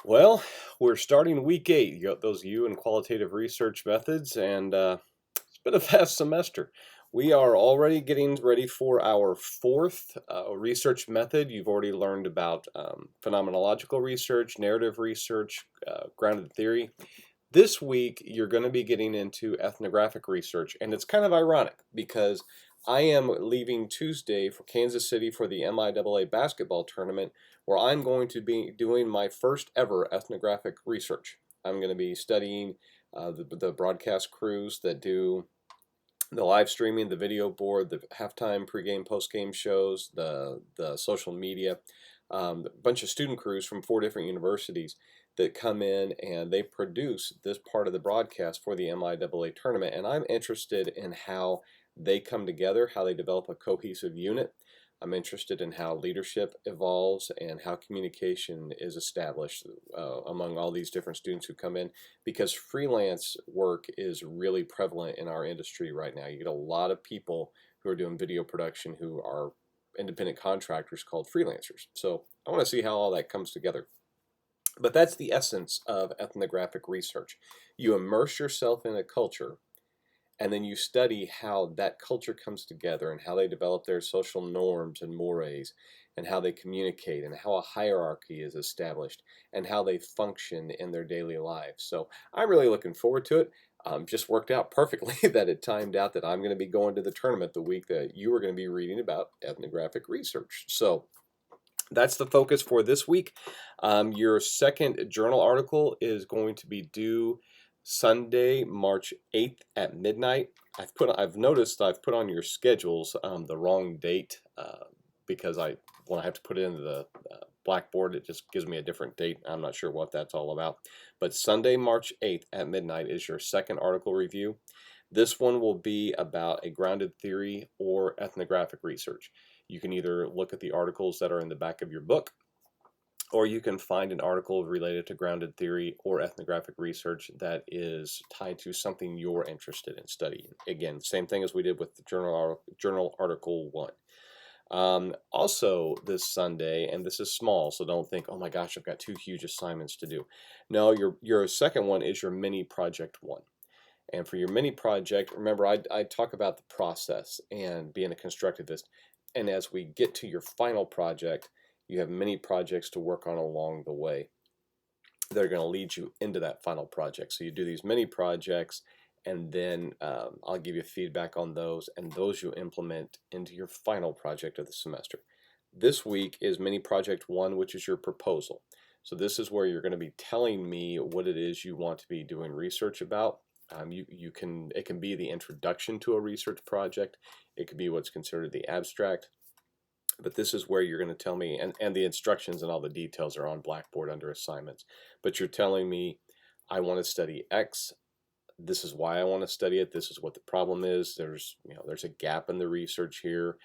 Well, we're starting week 8. You got those U and qualitative research methods, and it's been a fast semester. We are already getting ready for our fourth research method. You've already learned about phenomenological research, narrative research, grounded theory. This week, you're going to be getting into ethnographic research, and it's kind of ironic because I am leaving Tuesday for Kansas City for the MIAA basketball tournament, where I'm going to be doing my first ever ethnographic research. I'm going to be studying the broadcast crews that do the live streaming, the video board, the halftime, pregame, postgame shows, the social media, a bunch of student crews from 4 different universities that come in and they produce this part of the broadcast for the MIAA tournament. And I'm interested in how they come together, how they develop a cohesive unit. I'm interested in how leadership evolves and how communication is established among all these different students who come in, because freelance work is really prevalent in our industry right now. You get a lot of people who are doing video production who are independent contractors called freelancers. So I want to see how all that comes together. But that's the essence of ethnographic research. You immerse yourself in a culture, and then you study how that culture comes together and how they develop their social norms and mores and how they communicate and how a hierarchy is established and how they function in their daily lives. So I'm really looking forward to it. Just worked out perfectly that it timed out that I'm going to be going to the tournament the week that you are going to be reading about ethnographic research. So that's the focus for this week. Your second journal article is going to be due Sunday, March 8th at midnight. I've noticed I've put on your schedules the wrong date because when I have to put it into the Blackboard, it just gives me a different date. I'm not sure what that's all about. But Sunday, March 8th at midnight is your second article review. This one will be about a grounded theory or ethnographic research. You can either look at the articles that are in the back of your book, or you can find an article related to grounded theory or ethnographic research that is tied to something you're interested in studying. Again, same thing as we did with the journal article 1. Also this Sunday, and this is small, so don't think, oh my gosh, I've got 2 huge assignments to do. No, your second one is your mini project 1. And for your mini project, remember I talk about the process and being a constructivist. And as we get to your final project, you have many projects to work on along the way. They're going to lead you into that final project. So you do these mini projects, and then I'll give you feedback on those, and those you implement into your final project of the semester. This week is mini project 1, which is your proposal. So this is where you're going to be telling me what it is you want to be doing research about. It can be the introduction to a research project. It could be what's considered the abstract. But this is where you're going to tell me, and the instructions and all the details are on Blackboard under assignments. But you're telling me, I want to study X. This is why I want to study it. This is what the problem is. There's a gap in the research here.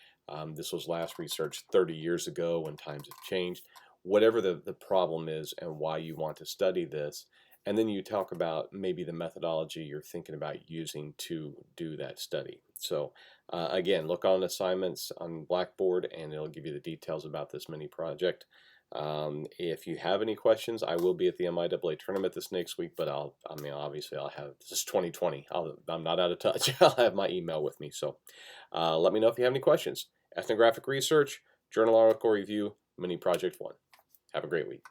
This was last researched 30 years ago when times have changed. Whatever the problem is and why you want to study this. And then you talk about maybe the methodology you're thinking about using to do that study. So again, look on assignments on Blackboard and it'll give you the details about this mini project. If you have any questions, I will be at the MIAA tournament this next week, but obviously this is 2020. I'm not out of touch. I'll have my email with me. So let me know if you have any questions. Ethnographic research, journal article review, mini project 1. Have a great week.